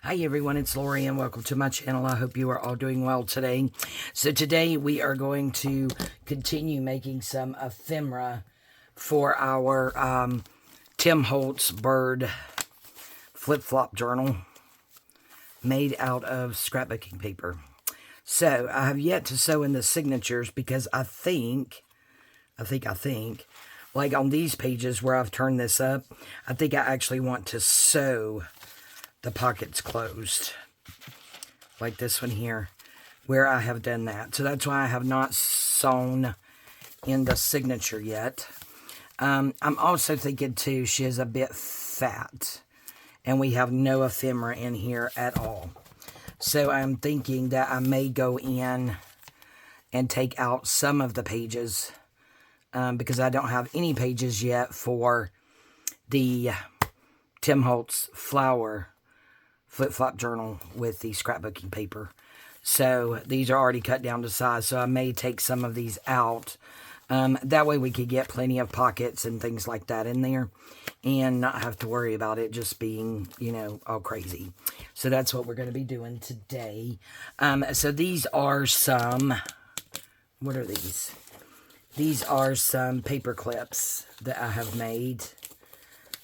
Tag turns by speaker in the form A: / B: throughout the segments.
A: Hi everyone, it's Lori and welcome to my channel. I hope you are all doing well today. So today we are going to continue making some ephemera for our Tim Holtz bird flip-flop journal made out of scrapbooking paper. So I have yet to sew in the signatures because I think, like on these pages where I've turned this up, I think I actually want to sew the pockets closed, like this one here, where I have done that. So that's why I have not sewn in the signature yet. I'm also thinking too, she is a bit fat, and we have no ephemera in here at all. So I'm thinking that I may go in and take out some of the pages, because I don't have any pages yet for the Tim Holtz flower flip-flop journal with the scrapbooking paper. So these are already cut down to size, so I may take some of these out. That way we could get plenty of pockets and things like that in there and not have to worry about it just being, you know, all crazy. So that's what we're going to be doing today. So these are some, what are these? These are some paper clips that I have made.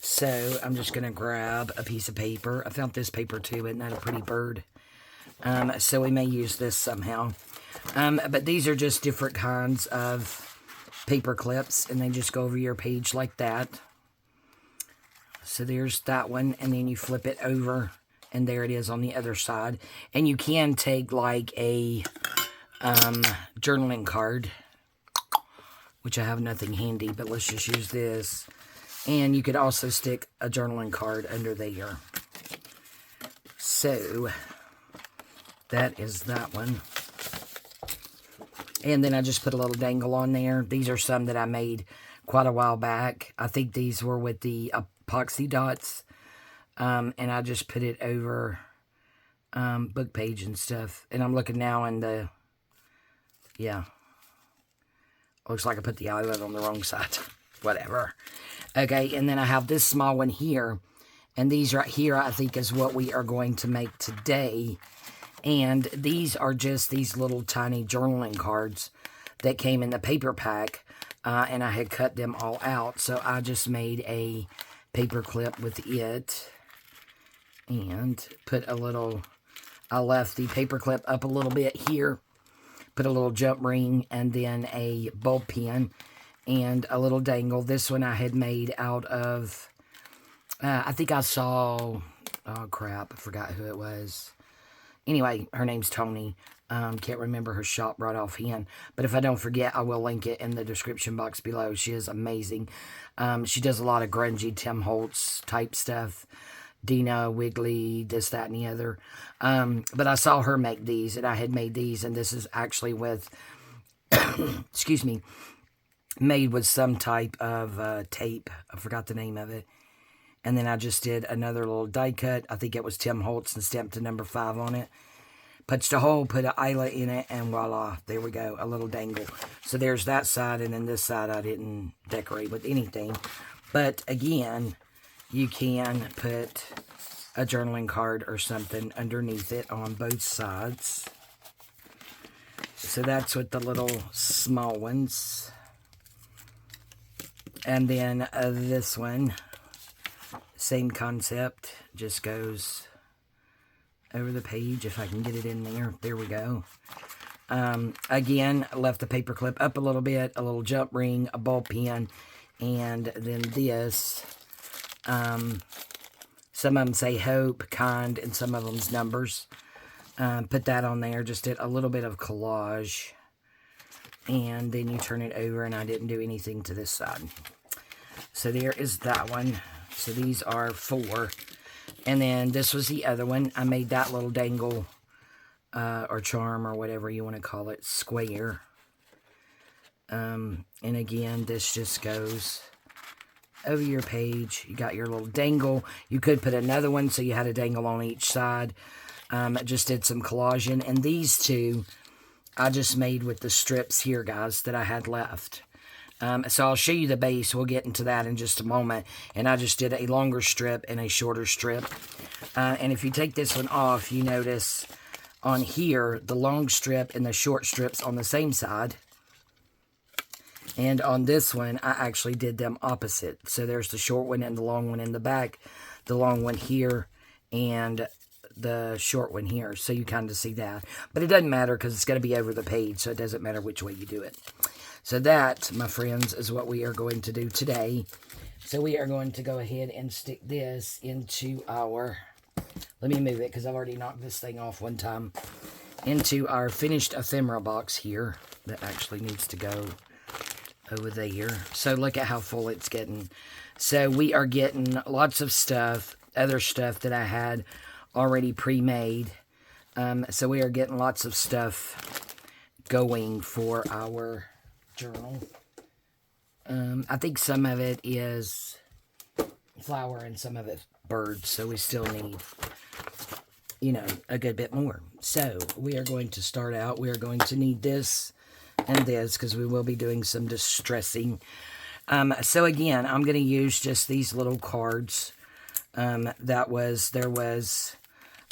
A: So I'm just going to grab a piece of paper. I found this paper too, isn't that a pretty bird? So we may use this somehow. But these are just different kinds of paper clips, and they just go over your page like that. So there's that one, and then you flip it over, and there it is on the other side. And you can take like a journaling card, which I have nothing handy, but let's just use this. And you could also stick a journaling card under there. So, that is that one. And then I just put a little dangle on there. These are some that I made quite a while back. I think these were with the epoxy dots. And I just put it over book page and stuff. And I'm looking now in the, yeah. Looks like I put the eyelet on the wrong side. Whatever. Okay, and then I have this small one here, and these right here I think is what we are going to make today. And these are just these little tiny journaling cards that came in the paper pack, and I had cut them all out, so I just made a paper clip with it and put a little, I left the paper clip up a little bit here, put a little jump ring, and then a bulb pen and a little dangle. This one I had made out of, I think I saw, oh crap, I forgot who it was. Anyway, her name's Tony. Can't remember her shop right offhand. But if I don't forget, I will link it in the description box below. She is amazing. She does a lot of grungy Tim Holtz type stuff. Dina, Wiggly, this, that, and the other. But I saw her make these, and I had made these, and this is actually with, excuse me, made with some type of tape. I forgot the name of it. And then I just did another little die cut. I think it was Tim Holtz and stamped a number 5 on it. Punched a hole, put an eyelet in it, and voila, there we go, a little dangle. So there's that side, and then this side I didn't decorate with anything. But again, you can put a journaling card or something underneath it on both sides. So that's with the little small ones. And then this one, same concept, just goes over the page, if I can get it in there. There we go. Again, I left the paper clip up a little bit, a little jump ring, a ball pen, and then this. Some of them say hope, kind, and some of them's numbers. Put that on there, just did a little bit of collage. And then you turn it over, and I didn't do anything to this side. So there is that one. So these are 4. And then this was the other one. I made that little dangle, or charm, or whatever you want to call it, square. And again, this just goes over your page. You got your little dangle. You could put another one so you had a dangle on each side. I just did some collaging. And these two I just made with the strips here, guys, that I had left. So I'll show you the base. We'll get into that in just a moment. And I just did a longer strip and a shorter strip. And if you take this one off, you notice on here, the long strip and the short strips on the same side. And on this one, I actually did them opposite. So there's the short one and the long one in the back. The long one here and the short one here. So you kind of see that. But it doesn't matter because it's going to be over the page. So it doesn't matter which way you do it. So that, my friends, is what we are going to do today. So we are going to go ahead and stick this into our... Let me move it because I've already knocked this thing off one time. Into our finished ephemera box here. That actually needs to go over there. So look at how full it's getting. So we are getting lots of stuff. Other stuff that I had already pre-made. So we are getting lots of stuff going for our journal. I think some of it is flower and some of it birds, so we still need, you know, a good bit more. So we are going to start out. We are going to need this and this because we will be doing some distressing. So again, I'm going to use just these little cards. There was,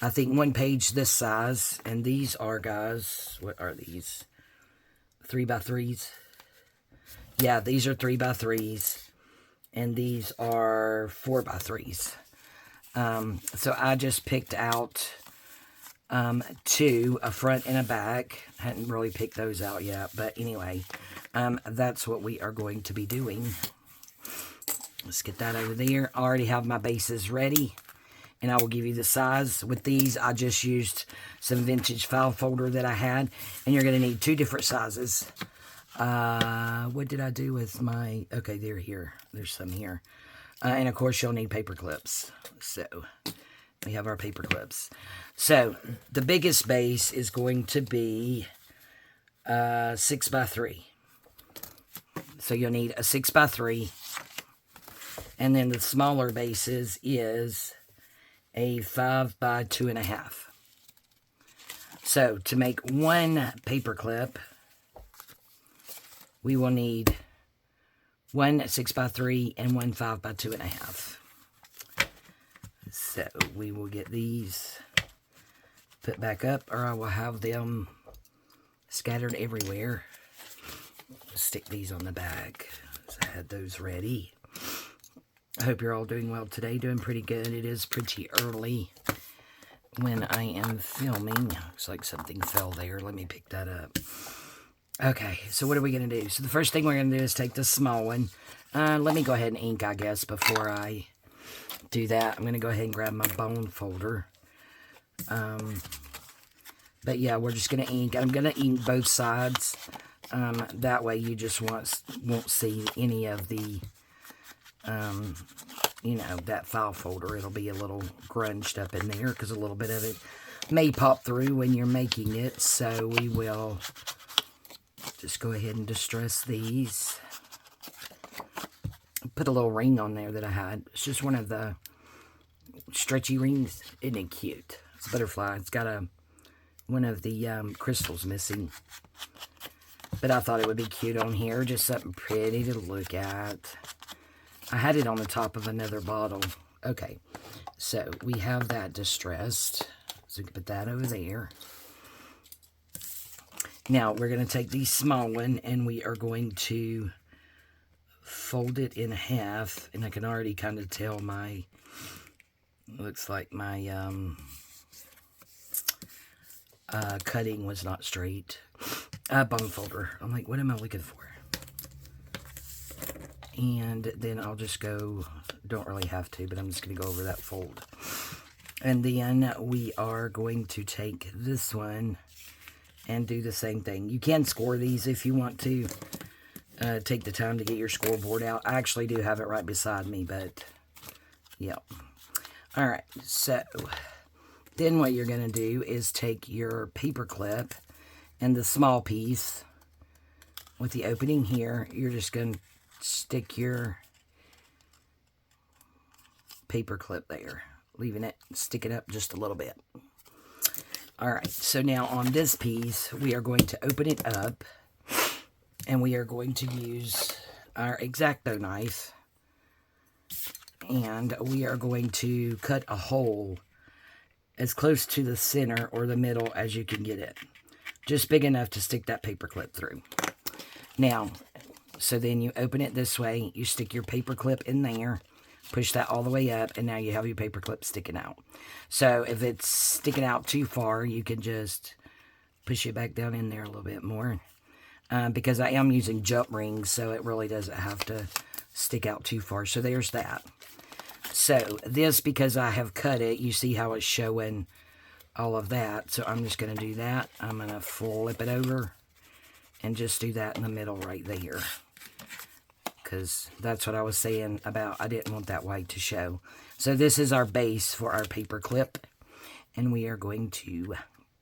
A: I think, one page this size, and these are, guys, what are these? 3x3s. Yeah, these are 3x3s, and these are 4x3s. So I just picked out two, a front and a back. Hadn't really picked those out yet, but anyway, that's what we are going to be doing. Let's get that over there. I already have my bases ready, and I will give you the size. With these, I just used some vintage file folder that I had, and you're going to need two different sizes. What did I do with my... Okay, they're here. There's some here. And of course, you'll need paper clips. So, we have our paper clips. So, the biggest base is going to be 6x3. So, you'll need a 6x3. And then the smaller bases is a 5x2.5. So, to make one paper clip, we will need one 6x3 and one 5x2.5. So we will get these put back up, or I will have them scattered everywhere. Stick these on the back. So I had those ready. I hope you're all doing well today. Doing pretty good. It is pretty early when I am filming. Looks like something fell there. Let me pick that up. Okay, so what are we going to do? So the first thing we're going to do is take the small one. Let me go ahead and ink, I guess, before I do that. I'm going to go ahead and grab my bone folder. But yeah, we're just going to ink. I'm going to ink both sides. That way you just won't see any of the, you know, that file folder. It'll be a little grunged up in there because a little bit of it may pop through when you're making it. So we will... just go ahead and distress these. Put a little ring on there that I had. It's just one of the stretchy rings. Isn't it cute? It's a butterfly. It's got one of the crystals missing. But I thought it would be cute on here. Just something pretty to look at. I had it on the top of another bottle. Okay. So we have that distressed. So we can put that over there. Now, we're going to take the small one, and we are going to fold it in half. And I can already kind of tell my, looks like my cutting was not straight. Bone folder. I'm like, what am I looking for? And then I'll just go, don't really have to, but I'm just going to go over that fold. And then we are going to take this one and do the same thing. You can score these if you want to. Take the time to get your scoreboard out. I actually do have it right beside me, but yeah. Alright, so then what you're going to do is take your paper clip and the small piece with the opening here. You're just going to stick your paper clip there, leaving it, stick it up just a little bit. Alright, so now on this piece, we are going to open it up, and we are going to use our X-Acto knife, and we are going to cut a hole as close to the center or the middle as you can get it. Just big enough to stick that paper clip through. Now, so then you open it this way, you stick your paper clip in there, push that all the way up, and now you have your paper clip sticking out. So if it's sticking out too far, you can just push it back down in there a little bit more. Because I am using jump rings, so it really doesn't have to stick out too far. So there's that. So this, because I have cut it, you see how it's showing all of that. So I'm just going to do that. I'm going to flip it over and just do that in the middle right there. Because that's what I was saying about I didn't want that white to show. So this is our base for our paper clip. And we are going to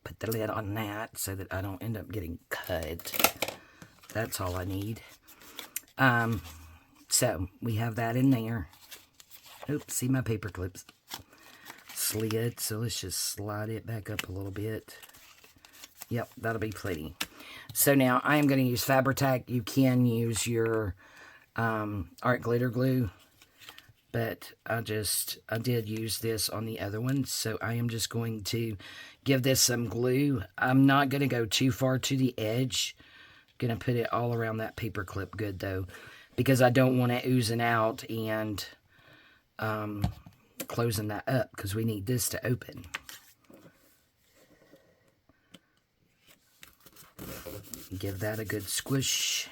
A: put the lid on that so that I don't end up getting cut. That's all I need. So we have that in there. Oops, see my paper clips slid. So let's just slide it back up a little bit. Yep, that'll be plenty. So now I am going to use Fabri-Tac. You can use your art glitter glue, but I did use this on the other one. So I am just going to give this some glue. I'm not going to go too far to the edge. I'm going to put it all around that paper clip good though, because I don't want it oozing out and closing that up, because we need this to open. Give that a good squish,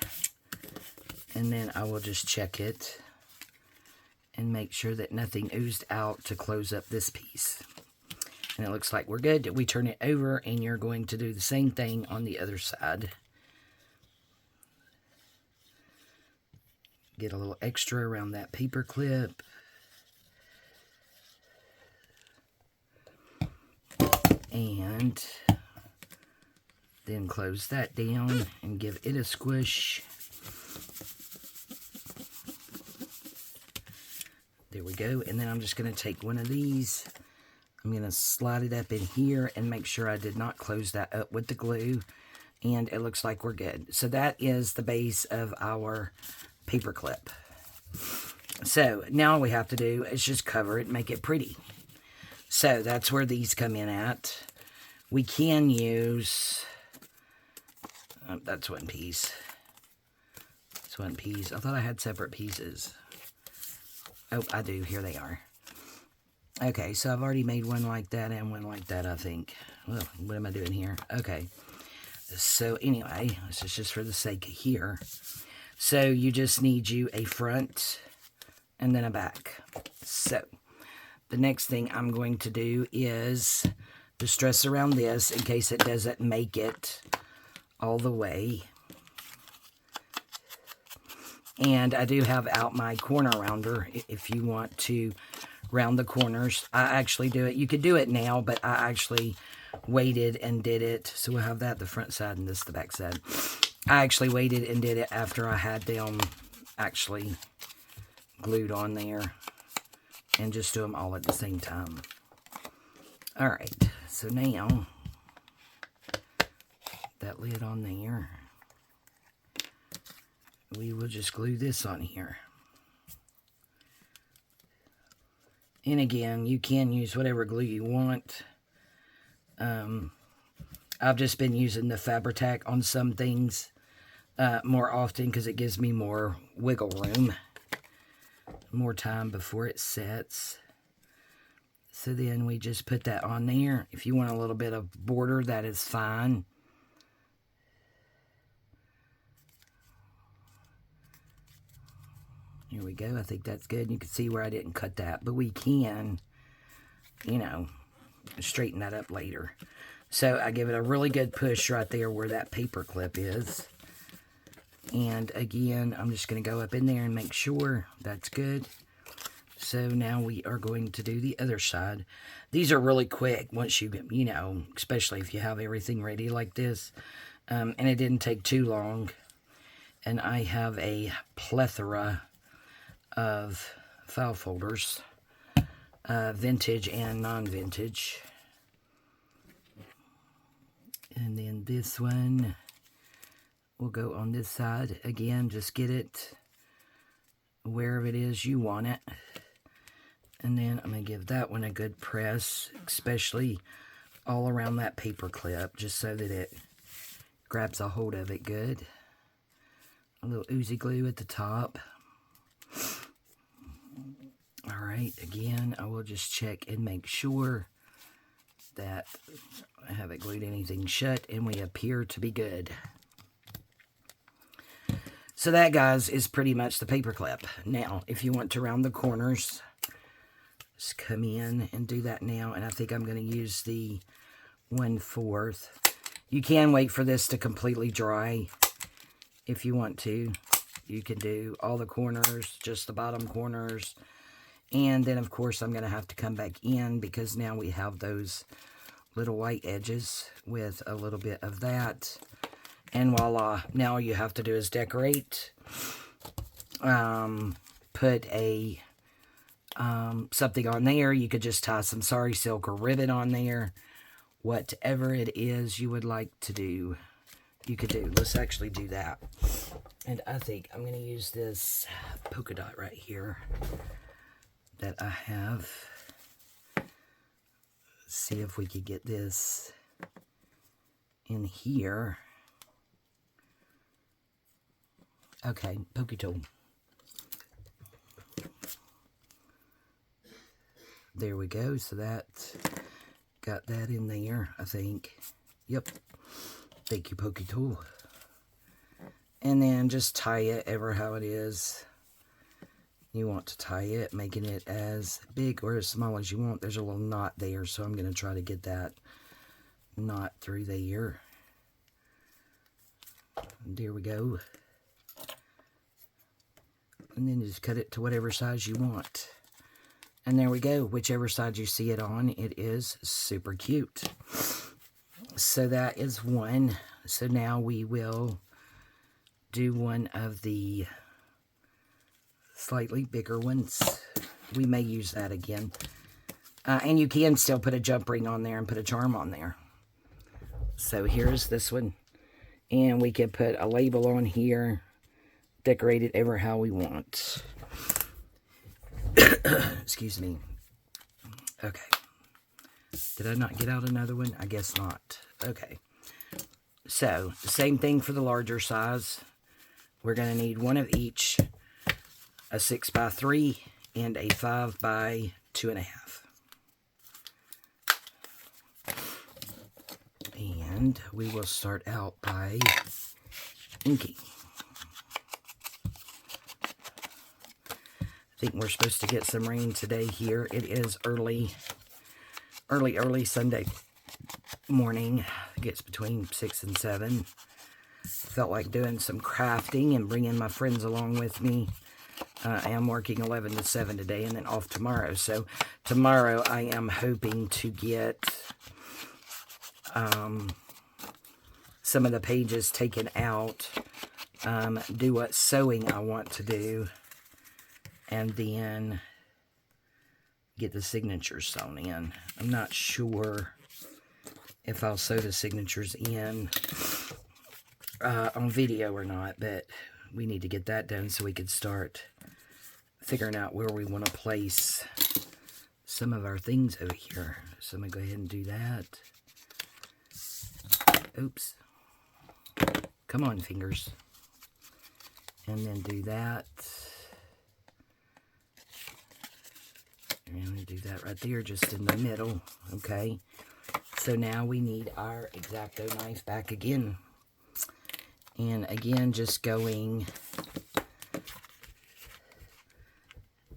A: and then I will just check it and make sure that nothing oozed out to close up this piece. And it looks like we're good. We turn it over, and you're going to do the same thing on the other side. Get a little extra around that paper clip. And then close that down and give it a squish. There we go. And then I'm just going to take one of these. I'm going to slide it up in here and make sure I did not close that up with the glue. And it looks like we're good. So that is the base of our paper clip. So now all we have to do is just cover it and make it pretty. So that's where these come in at. We can use, that's one piece. That's one piece. I thought I had separate pieces. Oh, I do. Here they are. Okay, so I've already made one like that and one like that, I think. Well, what am I doing here? Okay. So anyway, this is just for the sake of here. So you just need you a front and then a back. So the next thing I'm going to do is distress around this in case it doesn't make it all the way. And I do have out my corner rounder if you want to round the corners. I actually do it. You could do it now, but I actually waited and did it. So we'll have that the front side and this the back side. I actually waited and did it after I had them actually glued on there. And just do them all at the same time. Alright, so now, that lid on there, we will just glue this on here. And again, you can use whatever glue you want. I've just been using the Fabri-Tac on some things more often because it gives me more wiggle room. More time before it sets. So then we just put that on there. If you want a little bit of border, that is fine. Here we go. I think that's good. You can see where I didn't cut that, but we can, you know, straighten that up later. So I give it a really good push right there where that paper clip is. And again, I'm just going to go up in there and make sure that's good. So now we are going to do the other side. These are really quick once you know, especially if you have everything ready like this. And it didn't take too long. And I have a plethora of file folders, vintage and non-vintage. And then this one will go on this side. Again, just get it wherever it is you want it. And then I'm going to give that one a good press, especially all around that paper clip, just so that it grabs a hold of it good. A little oozy glue at the top. Alright, again, I will just check and make sure that I haven't glued anything shut and we appear to be good. So that, guys, is pretty much the paper clip. Now, if you want to round the corners, just come in and do that now. And I think I'm going to use the 1/4. You can wait for this to completely dry if you want to. You can do all the corners, just the bottom corners. And then, of course, I'm going to have to come back in because now we have those little white edges with a little bit of that. And voila, now all you have to do is decorate. Put a something on there. You could just tie some sari silk or ribbon on there. Whatever it is you would like to do, you could do. Let's actually do that. And I think I'm going to use this polka dot right here that I have. See if we could get this in here. Okay, pokey tool. There we go. So that got that in there, I think. Yep. Thank you, pokey tool. And then just tie it ever how it is. You want to tie it, making it as big or as small as you want. There's a little knot there, so I'm going to try to get that knot through there. And there we go. And then just cut it to whatever size you want. And there we go. Whichever side you see it on, it is super cute. So that is one. So now we will do one of the slightly bigger ones. We may use that again. And you can still put a jump ring on there and put a charm on there. So here's this one. And we can put a label on here. Decorate it ever how we want. Excuse me. Okay. Did I not get out another one? I guess not. Okay. So, the same thing for the larger size. We're going to need one of each. A 6x3 and a 5x2.5. And we will start out by inking. I think we're supposed to get some rain today here. It is early Sunday morning. It gets between 6 and 7. Felt like doing some crafting and bringing my friends along with me. I am working 11 to 7 today and then off tomorrow. So tomorrow I am hoping to get some of the pages taken out, do what sewing I want to do, and then get the signatures sewn in. I'm not sure if I'll sew the signatures in on video or not, but we need to get that done so we can start figuring out where we want to place some of our things over here. So I'm going to go ahead and do that. Oops. Come on, fingers. And then do that. And I'm going to do that right there, just in the middle. Okay. So now we need our X-Acto knife back again. And again, just going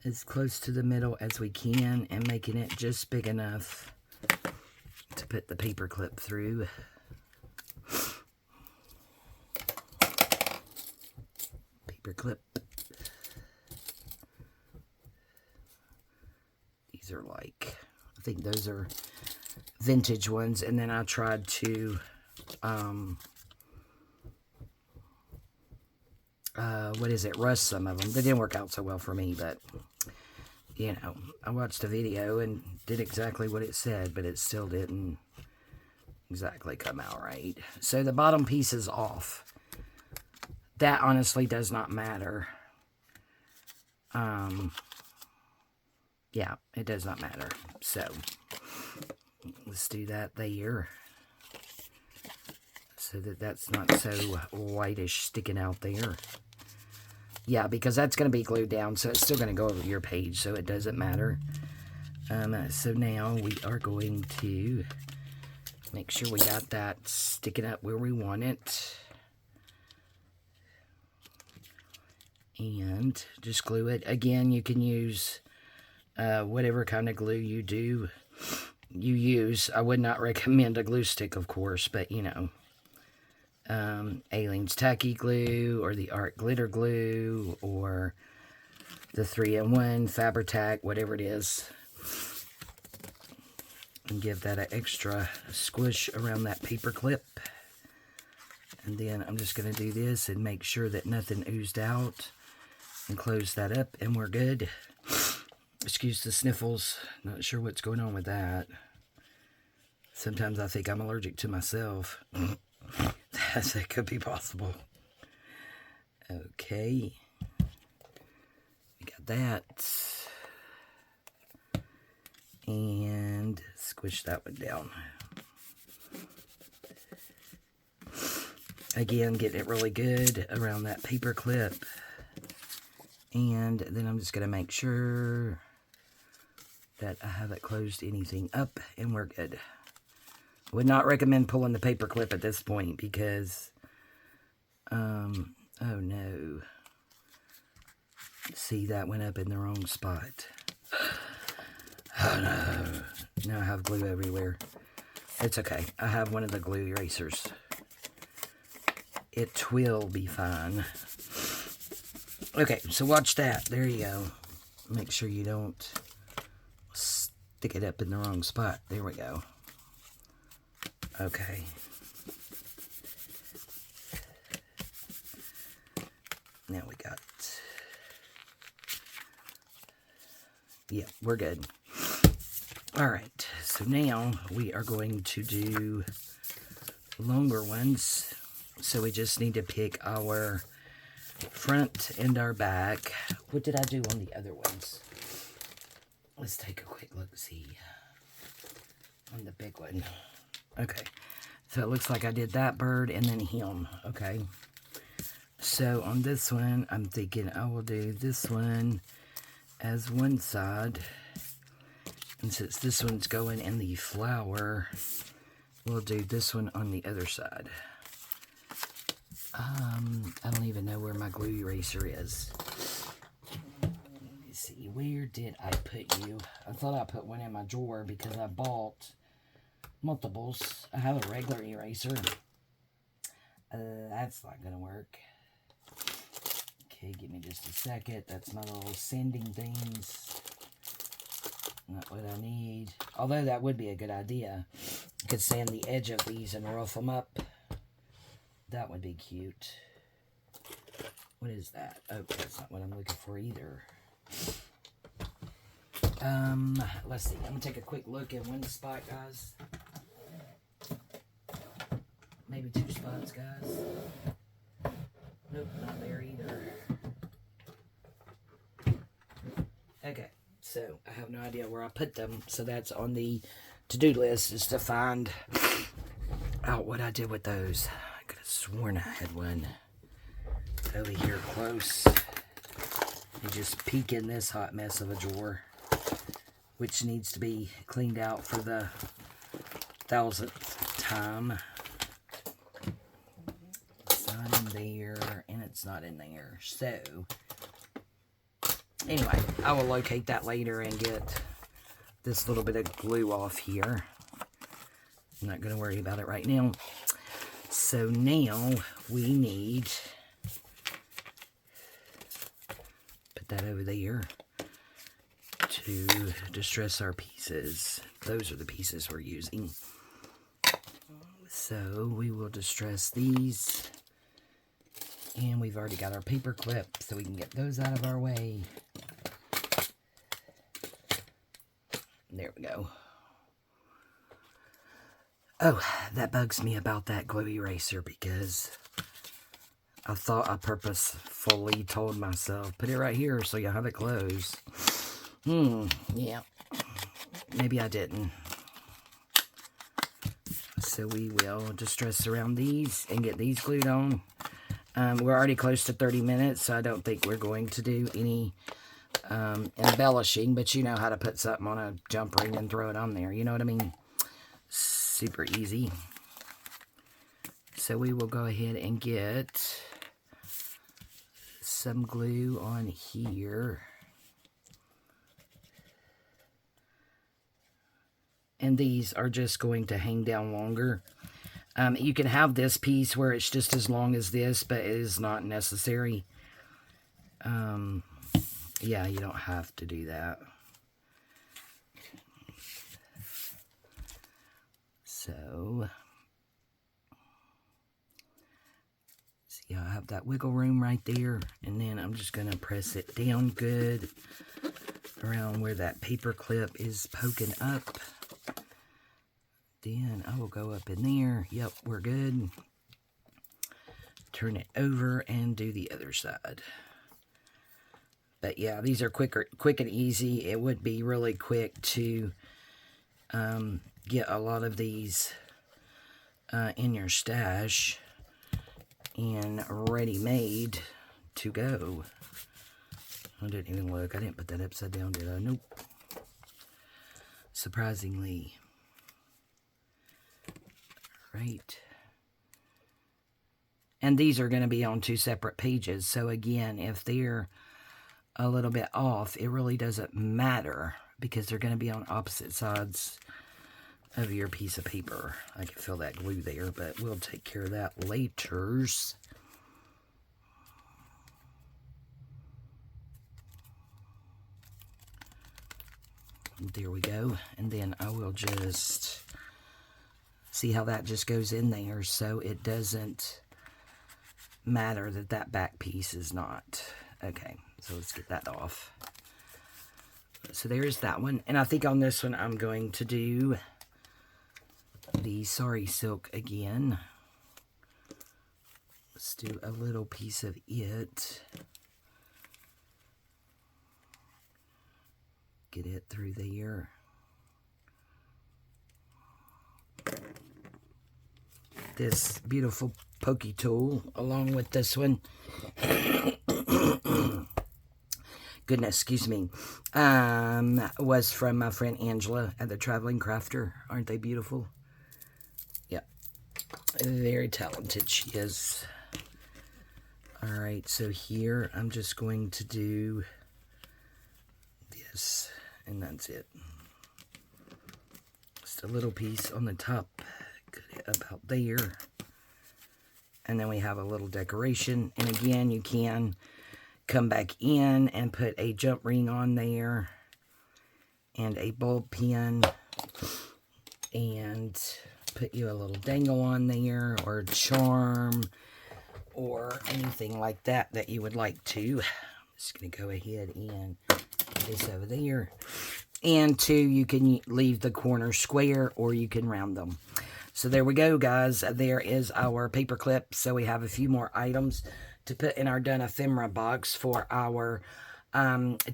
A: as close to the middle as we can and making it just big enough to put the paper clip through. Paper clip. These are like, I think those are vintage ones, and then I tried to rust some of them. They didn't work out so well for me, but you know, I watched a video and did exactly what it said, but it still didn't exactly come out right. So the bottom piece is off. That honestly does not matter. Yeah, it does not matter. So, let's do that there. So that that's not so whitish sticking out there. Yeah, because that's going to be glued down, so it's still going to go over your page, so it doesn't matter. So now we are going to make sure we got that sticking up where we want it. And just glue it. Again, you can use whatever kind of glue you use. I would not recommend a glue stick, of course, but you know. Aleene's Tacky Glue, or the Art Glitter Glue, or the 3-in-1 Fabri-Tac, whatever it is. And give that an extra squish around that paper clip. And then I'm just going to do this and make sure that nothing oozed out. And close that up, and we're good. Excuse the sniffles. Not sure what's going on with that. Sometimes I think I'm allergic to myself. That could be possible. Okay. We got that. And squish that one down. Again, getting it really good around that paper clip. And then I'm just going to make sure that I haven't closed anything up, and we're good. Would not recommend pulling the paper clip at this point because, oh no. See, that went up in the wrong spot. Oh no. Now I have glue everywhere. It's okay. I have one of the glue erasers. It will be fine. Okay, so watch that. There you go. Make sure you don't stick it up in the wrong spot. There we go. Okay. Now we got it. Yeah, we're good. Alright, so now we are going to do longer ones. So we just need to pick our front and our back. What did I do on the other ones? Let's take a quick look-see on the big one. Okay, so it looks like I did that bird and then him. Okay, so on this one, I'm thinking I will do this one as one side. And since this one's going in the flower, we'll do this one on the other side. I don't even know where my glue eraser is. Let me see, where did I put you? I thought I put one in my drawer because I bought multiples. I have a regular eraser. That's not gonna work. Okay, give me just a second. That's my little sanding things. Not what I need. Although that would be a good idea. I could sand the edge of these and rough them up. That would be cute. What is that? Oh, that's not what I'm looking for either. Let's see. I'm gonna take a quick look at one spot, guys. Maybe two spots, guys. Nope, not there either. Okay, so I have no idea where I put them. So that's on the to-do list, is to find out what I did with those. I could have sworn I had one over here close. And just peek in this hot mess of a drawer, which needs to be cleaned out for the 1000th time. It's not in there, and it's not in there. So, anyway, I will locate that later and get this little bit of glue off here. I'm not going to worry about it right now. So now we need, put that over there to distress our pieces. Those are the pieces we're using. So we will distress these. And we've already got our paper clip, so we can get those out of our way. There we go. Oh, that bugs me about that glue eraser because I thought I purposefully told myself, put it right here so you have it closed. Yeah. Maybe I didn't. So we will just dress around these and get these glued on. We're already close to 30 minutes, so I don't think we're going to do any embellishing, but you know how to put something on a jump ring and throw it on there. You know what I mean? Super easy. So we will go ahead and get some glue on here. And these are just going to hang down longer. You can have this piece where it's just as long as this, but it is not necessary. Yeah, you don't have to do that. So, see, I have that wiggle room right there. And then I'm just going to press it down good around where that paper clip is poking up. Then I will go up in there. Yep, we're good. Turn it over and do the other side. But yeah, these are quick and easy. It would be really quick to get a lot of these in your stash and ready-made to go. I didn't even look. I didn't put that upside down, did I? Nope. Surprisingly. Right. And these are going to be on 2 separate pages. So again, if they're a little bit off, it really doesn't matter because they're going to be on opposite sides of your piece of paper. I can feel that glue there, but we'll take care of that later. There we go. And then I will just see how that just goes in there, so it doesn't matter that that back piece is not. Okay, so let's get that off. So there's that one. And I think on this one I'm going to do the Sorry Silk again. Let's do a little piece of it. Get it through there. This beautiful pokey tool along with this one. Goodness, excuse me. Was from my friend Angela at the Traveling Crafter. Aren't they beautiful? Yeah. Very talented she is. Alright, so here I'm just going to do this, and that's it. Just a little piece on the top. About there, and then we have a little decoration. And again, you can come back in and put a jump ring on there and a bulb pin and put you a little dangle on there or a charm or anything like that that you would like to. I'm just going to go ahead and put this over there. And 2, you can leave the corners square or you can round them. So there we go, guys. There is our paper clip. So we have a few more items to put in our done ephemera box for our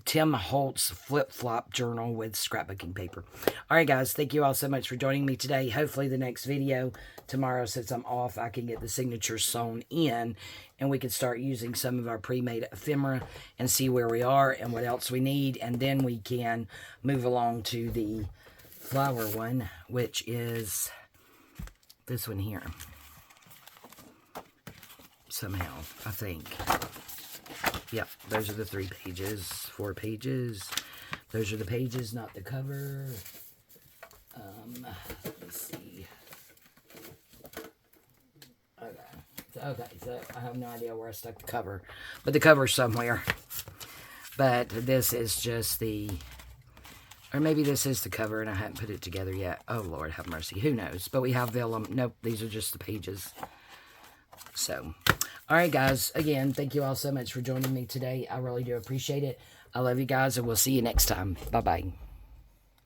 A: Tim Holtz flip-flop journal with scrapbooking paper. All right, guys. Thank you all so much for joining me today. Hopefully the next video tomorrow, since I'm off, I can get the signatures sewn in and we can start using some of our pre-made ephemera and see where we are and what else we need. And then we can move along to the flower one, which is this one here. Somehow, I think. Yep, those are the 3 pages, 4 pages. Those are the pages, not the cover. Let's see. Okay, so I have no idea where I stuck the cover. But the cover's somewhere. But this is just the... Or maybe this is the cover and I haven't put it together yet. Oh, Lord, have mercy. Who knows? But we have vellum. Nope, these are just the pages. So, all right, guys. Again, thank you all so much for joining me today. I really do appreciate it. I love you guys, and we'll see you next time. Bye-bye.